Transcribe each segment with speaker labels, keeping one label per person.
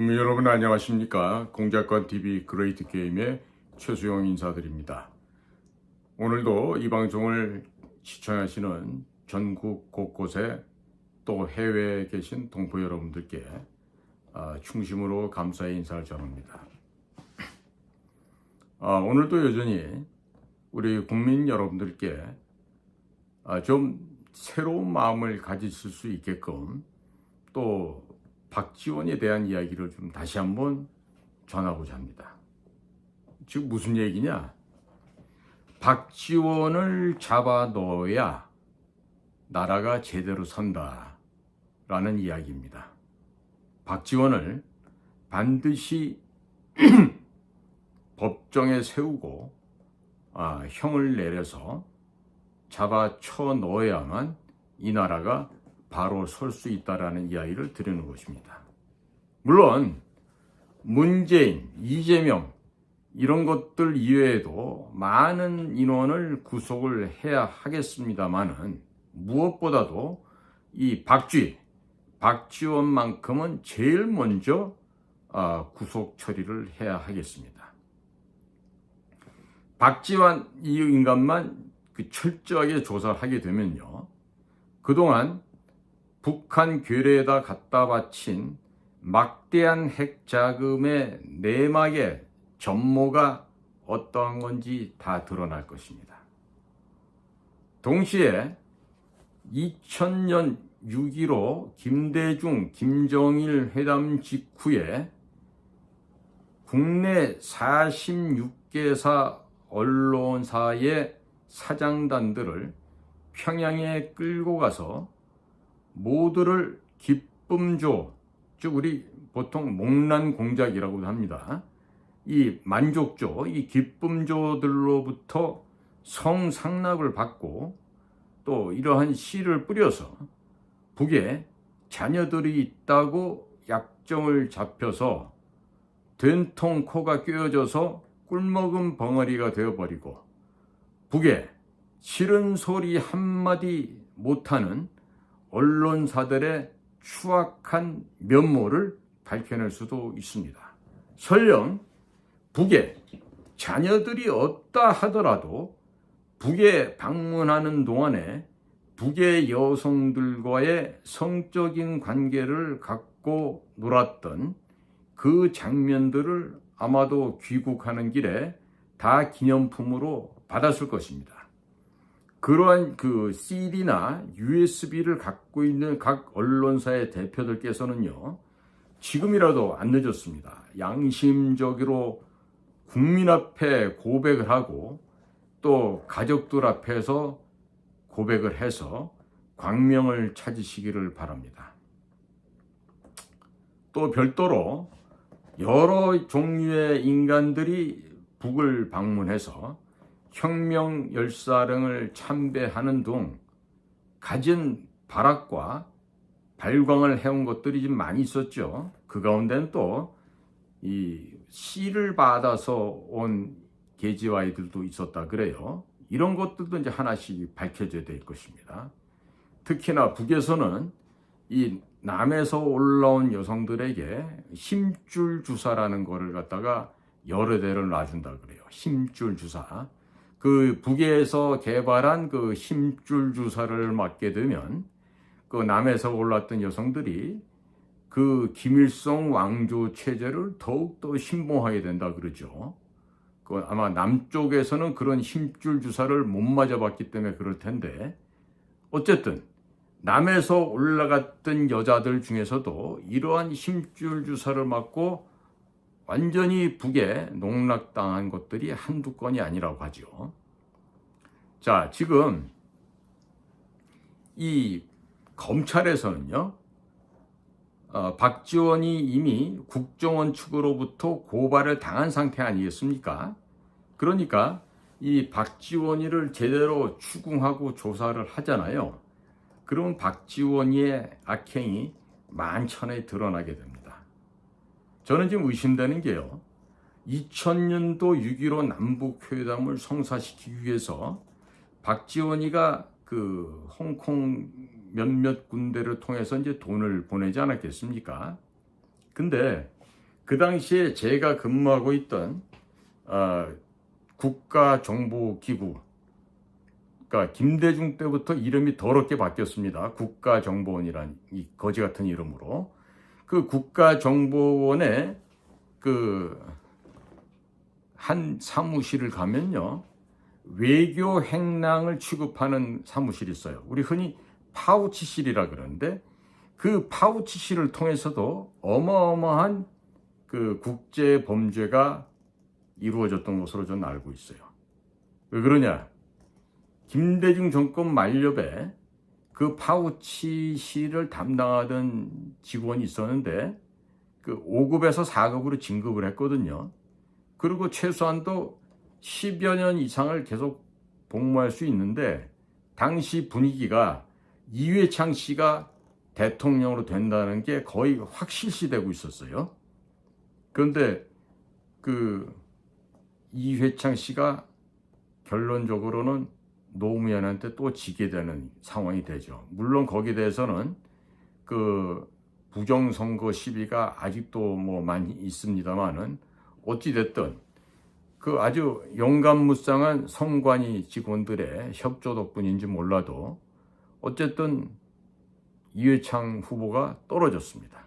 Speaker 1: 국민 여러분 안녕하십니까? 공작관TV 그레이트 게임의 최수영 인사드립니다. 오늘도 이 방송을 시청하시는 전국 곳곳에 또 해외에 계신 동포 여러분들께 충심으로 감사의 인사를 전합니다. 오늘도 여전히 우리 국민 여러분들께 좀 새로운 마음을 가지실 수 있게끔 또 박지원에 대한 이야기를 좀 다시 한번 전하고자 합니다. 즉 무슨 얘기냐? 박지원을 잡아 넣어야 나라가 제대로 선다 라는 이야기입니다. 박지원을 반드시 법정에 세우고 형을 내려서 잡아쳐 넣어야만 이 나라가 바로 설 수 있다라는 이야기를 드리는 것입니다. 물론 문재인, 이재명 이런 것들 이외에도 많은 인원을 구속을 해야 하겠습니다만은 무엇보다도 이 박지원만큼은 제일 먼저 구속 처리를 해야 하겠습니다. 박지원 이 인간만 철저하게 조사를 하게 되면요, 그동안 북한 괴뢰에다 갖다 바친 막대한 핵 자금의 내막의 전모가 어떠한 건지 다 드러날 것입니다. 동시에 2000년 6.15 김대중, 김정일 회담 직후에 국내 46개사 언론사의 사장단들을 평양에 끌고 가서 모두를 기쁨조, 즉 우리 보통 목란공작이라고도 합니다. 이 만족조, 이 기쁨조들로부터 성상납을 받고 또 이러한 씨를 뿌려서 북에 자녀들이 있다고 약점을 잡혀서 된통 코가 꿰어져서 꿀먹은 벙어리가 되어버리고 북에 싫은 소리 한마디 못하는 언론사들의 추악한 면모를 밝혀낼 수도 있습니다. 설령 북에 자녀들이 없다 하더라도 북에 방문하는 동안에 북의 여성들과의 성적인 관계를 갖고 놀았던 그 장면들을 아마도 귀국하는 길에 다 기념품으로 받았을 것입니다. 그러한 CD나 USB를 갖고 있는 각 언론사의 대표들께서는요, 지금이라도 안 늦었습니다. 양심적으로 국민 앞에 고백을 하고 또 가족들 앞에서 고백을 해서 광명을 찾으시기를 바랍니다. 또 별도로 여러 종류의 인간들이 북을 방문해서 혁명 열사령을 참배하는 등 가진 발악과 발광을 해온 것들이 좀 많이 있었죠. 그 가운데는 또 이 씨를 받아서 온 계지와이들도 있었다 그래요. 이런 것들도 이제 하나씩 밝혀져야 될 것입니다. 특히나 북에서는 이 남에서 올라온 여성들에게 힘줄 주사라는 거를 갖다가 여러 대를 놔준다 그래요. 힘줄 주사. 그 북에서 개발한 그 힘줄 주사를 맞게 되면 그 남에서 올랐던 여성들이 그 김일성 왕조 체제를 더욱더 신봉하게 된다 그러죠. 그 아마 남쪽에서는 그런 힘줄 주사를 못 맞아봤기 때문에 그럴 텐데, 어쨌든 남에서 올라갔던 여자들 중에서도 이러한 힘줄 주사를 맞고 완전히 북에 농락당한 것들이 한두 건이 아니라고 하죠. 자, 지금 이 검찰에서는요, 박지원이 이미 국정원 측으로부터 고발을 당한 상태 아니겠습니까? 그러니까 이 박지원이를 제대로 추궁하고 조사를 하잖아요. 그러면 박지원이의 악행이 만천에 드러나게 됩니다. 저는 지금 의심되는 게요, 2000년도 6.15 남북회담을 성사시키기 위해서 박지원이가 그 홍콩 몇몇 군대를 통해서 이제 돈을 보내지 않았겠습니까? 근데 그 당시에 제가 근무하고 있던 국가정보기구, 그러니까 김대중 때부터 이름이 더럽게 바뀌었습니다. 국가정보원이란 이 거지 같은 이름으로. 그 국가정보원에 그 한 사무실을 가면요, 외교 행랑을 취급하는 사무실이 있어요. 우리 흔히 파우치실이라 그러는데, 그 파우치실을 통해서도 어마어마한 그 국제 범죄가 이루어졌던 것으로 저는 알고 있어요. 왜 그러냐? 김대중 정권 만렵에 그 파우치실을 담당하던 직원이 있었는데, 그 5급에서 4급으로 진급을 했거든요. 그리고 최소한도 10여 년 이상을 계속 복무할 수 있는데, 당시 분위기가 이회창 씨가 대통령으로 된다는 게 거의 확실시되고 있었어요. 그런데 그 이회창 씨가 결론적으로는 노무현한테 또 지게 되는 상황이 되죠. 물론 거기에 대해서는 그 부정선거 시비가 아직도 뭐 많이 있습니다만은, 어찌됐든 그 아주 영감무쌍한 선관위 직원들의 협조 덕분인지 몰라도 어쨌든 이회창 후보가 떨어졌습니다.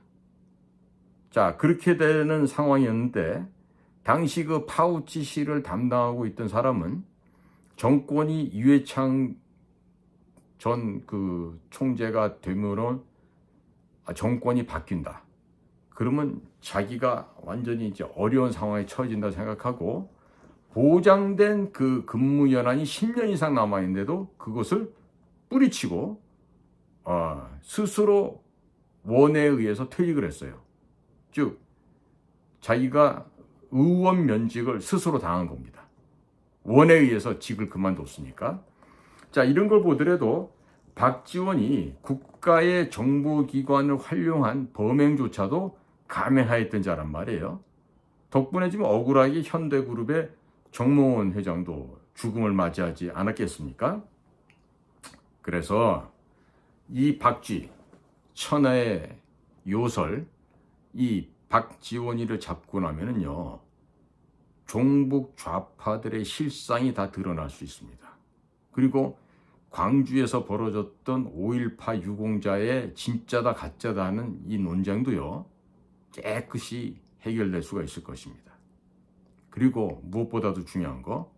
Speaker 1: 자, 그렇게 되는 상황이었는데, 당시 그 파우치실을 담당하고 있던 사람은 정권이 이회창 전 그 총재가 되면은 정권이 바뀐다, 그러면 자기가 완전히 이제 어려운 상황에 처해진다 생각하고, 보장된 그 근무 연한이 10년 이상 남아있는데도 그것을 뿌리치고 스스로 원에 의해서 퇴직을 했어요. 즉 자기가 의원 면직을 스스로 당한 겁니다. 원에 의해서 직을 그만뒀으니까. 자, 이런 걸 보더라도 박지원이 국가의 정보기관을 활용한 범행조차도 감행하였던 자란 말이에요. 덕분에 지금 억울하게 현대그룹의 정몽원 회장도 죽음을 맞이하지 않았겠습니까? 그래서 이 박쥐, 천하의 요설, 이 박지원이를 잡고 나면은요, 종북 좌파들의 실상이 다 드러날 수 있습니다. 그리고 광주에서 벌어졌던 5.18 유공자의 진짜다 가짜다 하는 이 논쟁도요, 깨끗이 해결될 수가 있을 것입니다. 그리고 무엇보다도 중요한 거,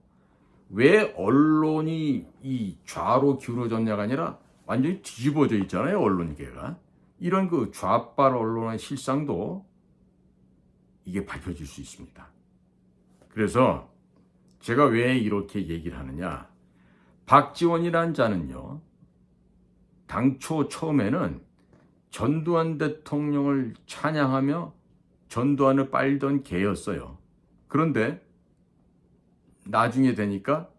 Speaker 1: 왜 언론이 이 좌로 기울어졌냐가 아니라 완전히 뒤집어져 있잖아요, 언론계가. 이런 그 좌빨 언론의 실상도 이게 밝혀질 수 있습니다. 그래서 제가 왜 이렇게 얘기를 하느냐, 박지원이라는 자는요, 당초 처음에는 전두환 대통령을 찬양하며 전두환을 빨던 개였어요. 그런데 나중에 되니까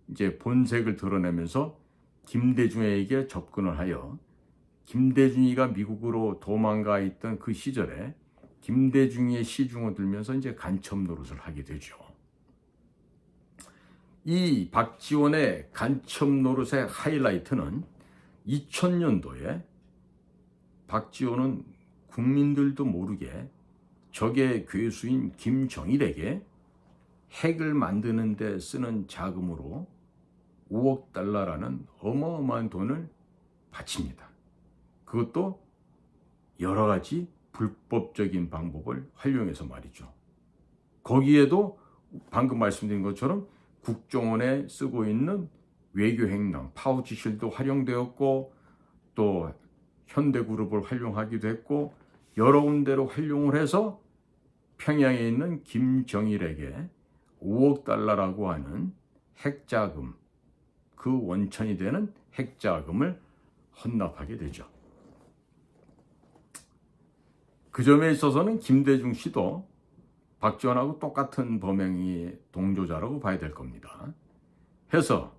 Speaker 1: 이제 본색을 드러내면서 김대중에게 접근을 하여, 김대중이가 미국으로 도망가 있던 그 시절에 김대중의 시중을 들면서 이제 간첩 노릇을 하게 되죠. 이 박지원의 간첩 노릇의 하이라이트는 2000년도에 박지원은 국민들도 모르게 적의 괴수인 김정일에게 핵을 만드는 데 쓰는 자금으로 5억 달러라는 어마어마한 돈을 바칩니다. 그것도 여러 가지 불법적인 방법을 활용해서 말이죠. 거기에도 방금 말씀드린 것처럼 국정원에 쓰고 있는 외교행랑, 파우치실도 활용되었고, 또 현대그룹을 활용하기도 했고, 여러 군데로 활용을 해서 평양에 있는 김정일에게 5억 달러라고 하는 핵자금, 그 원천이 되는 핵자금을 헌납하게 되죠. 그 점에 있어서는 김대중 씨도 박지원하고 똑같은 범행의 동조자라고 봐야 될 겁니다. 해서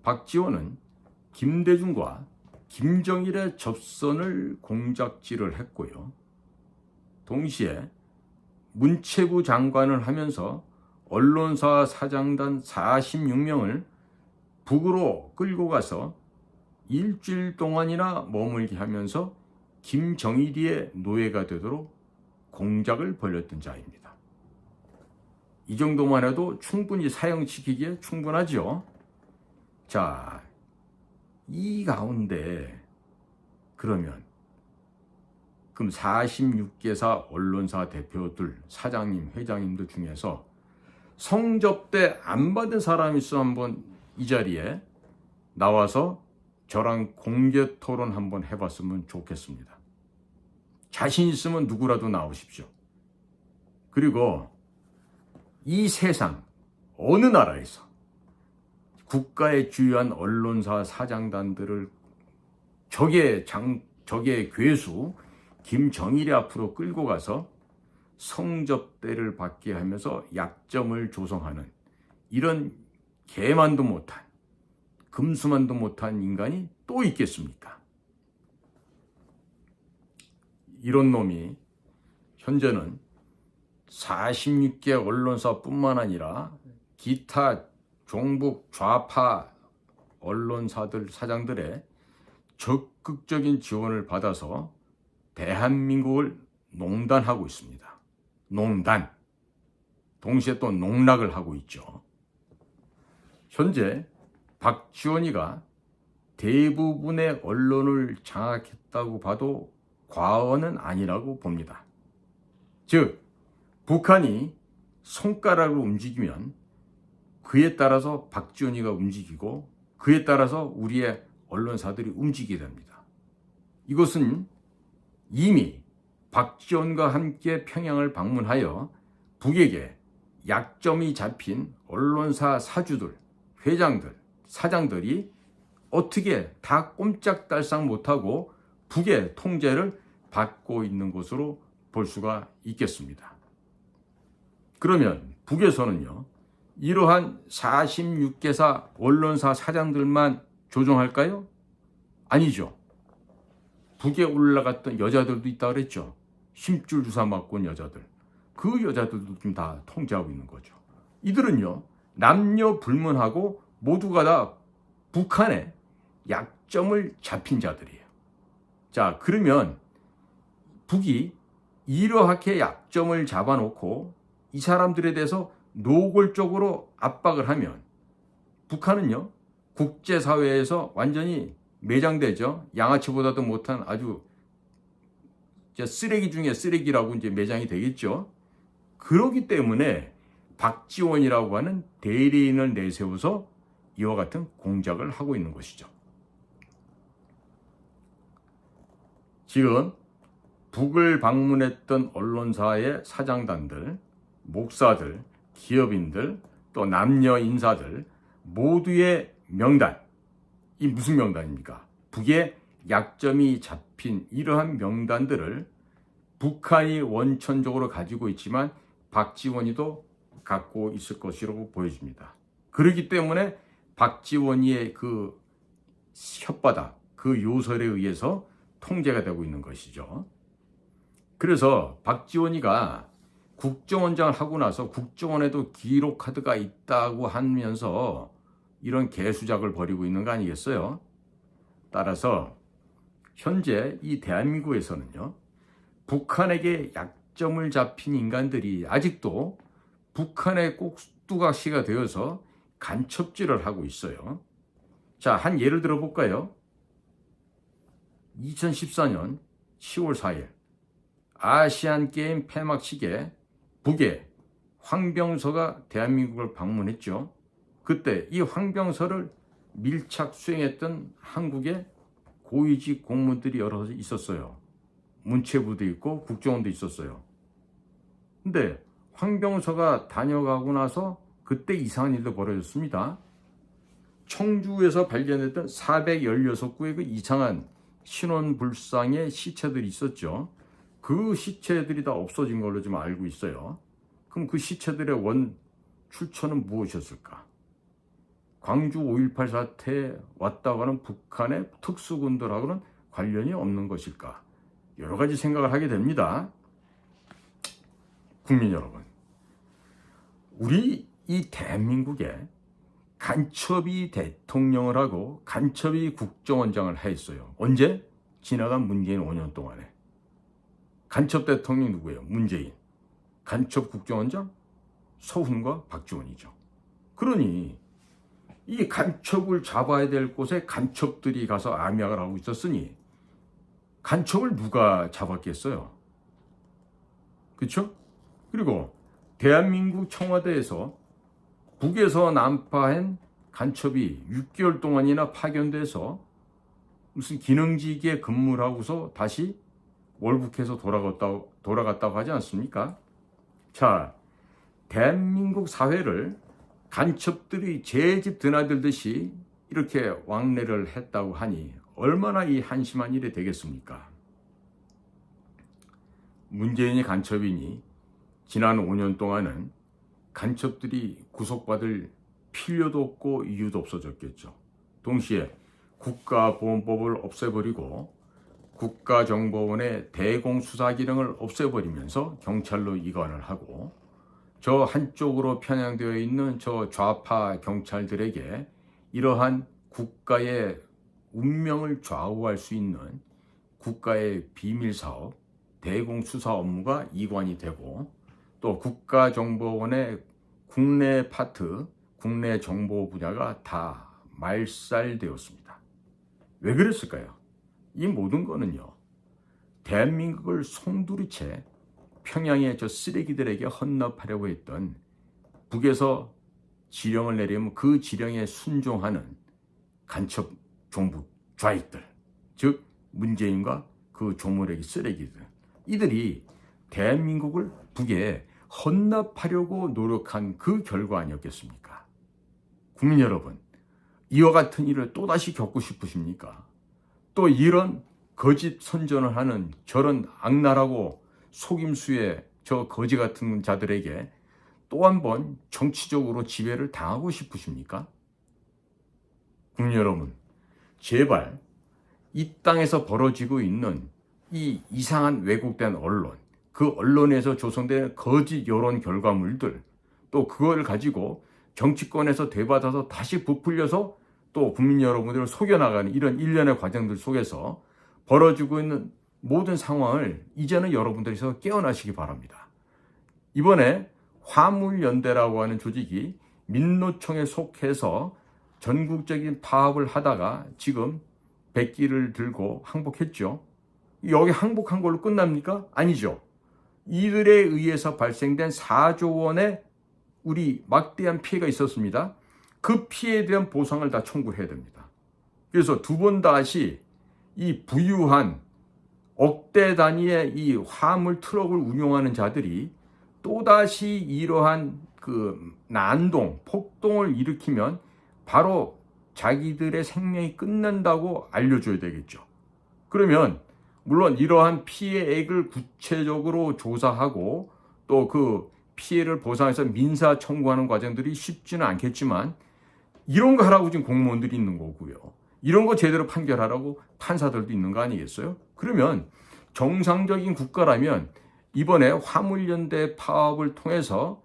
Speaker 1: 박지원은 김대중과 김정일의 접선을 공작질을 했고요. 동시에 문체부 장관을 하면서 언론사 사장단 46명을 북으로 끌고 가서 일주일 동안이나 머물게 하면서 김정일이의 노예가 되도록 공작을 벌였던 자입니다. 이 정도만 해도 충분히 사형시키기에 충분하죠. 자, 이 가운데 그러면 그럼 46개사 언론사 대표들, 사장님, 회장님들 중에서 성접대 안 받은 사람이 있어 한번 이 자리에 나와서 저랑 공개 토론 한번 해봤으면 좋겠습니다. 자신 있으면 누구라도 나오십시오. 그리고 이 세상 어느 나라에서 국가의 주요한 언론사 사장단들을 적의 괴수 김정일이 앞으로 끌고 가서 성접대를 받게 하면서 약점을 조성하는 이런 개만도 못한 금수만도 못한 인간이 또 있겠습니까? 이런 놈이 현재는 46개 언론사뿐만 아니라 기타 종북 좌파 언론사들 사장들의 적극적인 지원을 받아서 대한민국을 농단하고 있습니다. 농단. 동시에 또 농락을 하고 있죠. 현재 박지원이가 대부분의 언론을 장악했다고 봐도 과언은 아니라고 봅니다. 즉, 북한이 손가락으로 움직이면 그에 따라서 박지원이가 움직이고 그에 따라서 우리의 언론사들이 움직이게 됩니다. 이것은 이미 박지원과 함께 평양을 방문하여 북에게 약점이 잡힌 언론사 사주들, 회장들, 사장들이 어떻게 다 꼼짝달싹 못하고 북의 통제를 받고 있는 것으로 볼 수가 있겠습니다. 그러면 북에서는요, 이러한 46개사 언론사 사장들만 조종할까요? 아니죠. 북에 올라갔던 여자들도 있다 그랬죠. 힘줄 주사 맞고 온 여자들. 그 여자들도 지금 다 통제하고 있는 거죠. 이들은요, 남녀 불문하고 모두가 다 북한의 약점을 잡힌 자들이에요. 자, 그러면 북이 이러하게 약점을 잡아놓고 이 사람들에 대해서 노골적으로 압박을 하면 북한은요, 국제사회에서 완전히 매장되죠. 양아치보다도 못한 아주 쓰레기 중에 쓰레기라고 이제 매장이 되겠죠. 그렇기 때문에 박지원이라고 하는 대리인을 내세워서 이와 같은 공작을 하고 있는 것이죠. 지금 북을 방문했던 언론사의 사장단들, 목사들, 기업인들, 또 남녀 인사들 모두의 명단, 이 무슨 명단입니까? 북의 약점이 잡힌 이러한 명단들을 북한이 원천적으로 가지고 있지만 박지원이도 갖고 있을 것이라고 보여집니다. 그렇기 때문에 박지원이의 그 혓바닥, 그 요설에 의해서 통제가 되고 있는 것이죠. 그래서 박지원이가 국정원장을 하고 나서 국정원에도 기록 카드가 있다고 하면서 이런 개수작을 벌이고 있는 거 아니겠어요? 따라서 현재 이 대한민국에서는요, 북한에게 약점을 잡힌 인간들이 아직도 북한의 꼭두각시가 되어서 간첩질을 하고 있어요. 자, 한 예를 들어 볼까요? 2014년 10월 4일 아시안게임 폐막식에 북의 황병서가 대한민국을 방문했죠. 그때 이 황병서를 밀착 수행했던 한국의 고위직 공무원들이 여러 있었어요. 문체부도 있고 국정원도 있었어요. 근데 황병서가 다녀가고 나서 그때 이상한 일도 벌어졌습니다. 청주에서 발견했던 416구의 그 이상한 신원불상의 시체들이 있었죠. 그 시체들이 다 없어진 걸로 좀 알고 있어요. 그럼 그 시체들의 원 출처는 무엇이었을까? 광주 5.18 사태에 왔다고 하는 북한의 특수군들하고는 관련이 없는 것일까? 여러 가지 생각을 하게 됩니다. 국민 여러분, 우리 이 대한민국에 간첩이 대통령을 하고 간첩이 국정원장을 했어요. 언제? 지나간 문재인 5년 동안에. 간첩 대통령이 누구예요? 문재인. 간첩 국정원장? 서훈과 박지원이죠. 그러니 이 간첩을 잡아야 될 곳에 간첩들이 가서 암약을 하고 있었으니 간첩을 누가 잡았겠어요? 그렇죠? 그리고 대한민국 청와대에서 북에서 난파한 간첩이 6개월 동안이나 파견돼서 무슨 기능직에 근무를 하고서 다시 월북해서 돌아갔다고 하지 않습니까? 자, 대한민국 사회를 간첩들이 제 집 드나들듯이 이렇게 왕래를 했다고 하니 얼마나 이 한심한 일이 되겠습니까? 문재인이 간첩이니 지난 5년 동안은 간첩들이 구속받을 필요도 없고 이유도 없어졌겠죠. 동시에 국가보안법을 없애버리고 국가정보원의 대공수사 기능을 없애버리면서 경찰로 이관을 하고 저 한쪽으로 편향되어 있는 저 좌파 경찰들에게 이러한 국가의 운명을 좌우할 수 있는 국가의 비밀사업, 대공수사 업무가 이관이 되고 또 국가정보원의 국내 파트, 국내 정보 분야가 다 말살되었습니다. 왜 그랬을까요? 이 모든 거는요, 대한민국을 송두리째 평양의 저 쓰레기들에게 헌납하려고 했던 북에서 지령을 내리면 그 지령에 순종하는 간첩 종북 좌익들, 즉 문재인과 그 조물애기 쓰레기들, 이들이 대한민국을 북에 헌납하려고 노력한 그 결과 아니었겠습니까? 국민 여러분, 이와 같은 일을 또다시 겪고 싶으십니까? 또 이런 거짓 선전을 하는 저런 악랄하고 속임수의 저 거지 같은 자들에게 또 한 번 정치적으로 지배를 당하고 싶으십니까? 국민 여러분, 제발 이 땅에서 벌어지고 있는 이 이상한 왜곡된 언론, 그 언론에서 조성된 거짓 여론 결과물들, 또 그걸 가지고 정치권에서 되받아서 다시 부풀려서 또 국민 여러분들을 속여나가는 이런 일련의 과정들 속에서 벌어지고 있는 모든 상황을 이제는 여러분들께서 깨어나시기 바랍니다. 이번에 화물연대라고 하는 조직이 민노총에 속해서 전국적인 파업을 하다가 지금 백기를 들고 항복했죠. 여기 항복한 걸로 끝납니까? 아니죠. 이들에 의해서 발생된 4조 원의 우리 막대한 피해가 있었습니다. 그 피해에 대한 보상을 다 청구해야 됩니다. 그래서 두 번 다시 이 부유한 억대 단위의 이 화물 트럭을 운용하는 자들이 또다시 이러한 그 난동, 폭동을 일으키면 바로 자기들의 생명이 끝난다고 알려줘야 되겠죠. 그러면 물론 이러한 피해액을 구체적으로 조사하고 또 그 피해를 보상해서 민사 청구하는 과정들이 쉽지는 않겠지만 이런 거 하라고 지금 공무원들이 있는 거고요. 이런 거 제대로 판결하라고 판사들도 있는 거 아니겠어요? 그러면 정상적인 국가라면 이번에 화물연대 파업을 통해서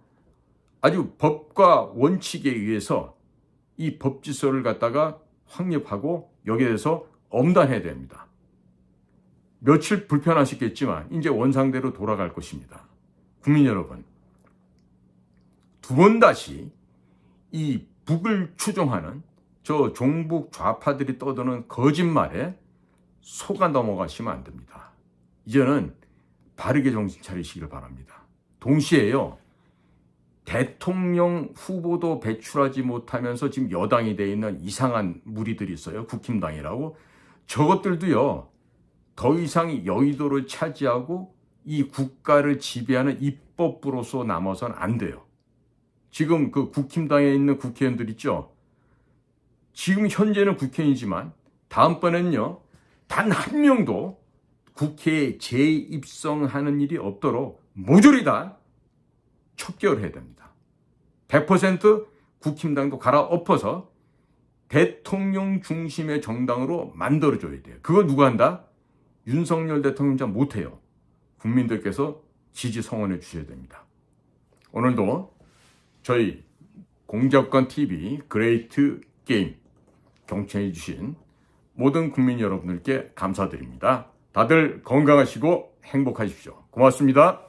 Speaker 1: 아주 법과 원칙에 의해서 이 법질서를 갖다가 확립하고 여기에 대해서 엄단해야 됩니다. 며칠 불편하시겠지만 이제 원상대로 돌아갈 것입니다. 국민 여러분, 두 번 다시 이 북을 추종하는 저 종북 좌파들이 떠드는 거짓말에 속아 넘어가시면 안 됩니다. 이제는 바르게 정신 차리시길 바랍니다. 동시에요, 대통령 후보도 배출하지 못하면서 지금 여당이 돼 있는 이상한 무리들이 있어요. 국힘당이라고. 저것들도요, 더 이상 여의도를 차지하고 이 국가를 지배하는 입법부로서 남아서는 안 돼요. 지금 그 국힘당에 있는 국회의원들 있죠. 지금 현재는 국회의원이지만 다음번에는요, 단 한 명도 국회에 재입성하는 일이 없도록 모조리 다 척결을 해야 됩니다. 100% 국힘당도 갈아엎어서 대통령 중심의 정당으로 만들어줘야 돼요. 그거 누가 한다? 윤석열 대통령 자 못해요. 국민들께서 지지 성원해 주셔야 됩니다. 오늘도 저희 공작권 TV 그레이트 게임 경청해 주신 모든 국민 여러분들께 감사드립니다. 다들 건강하시고 행복하십시오. 고맙습니다.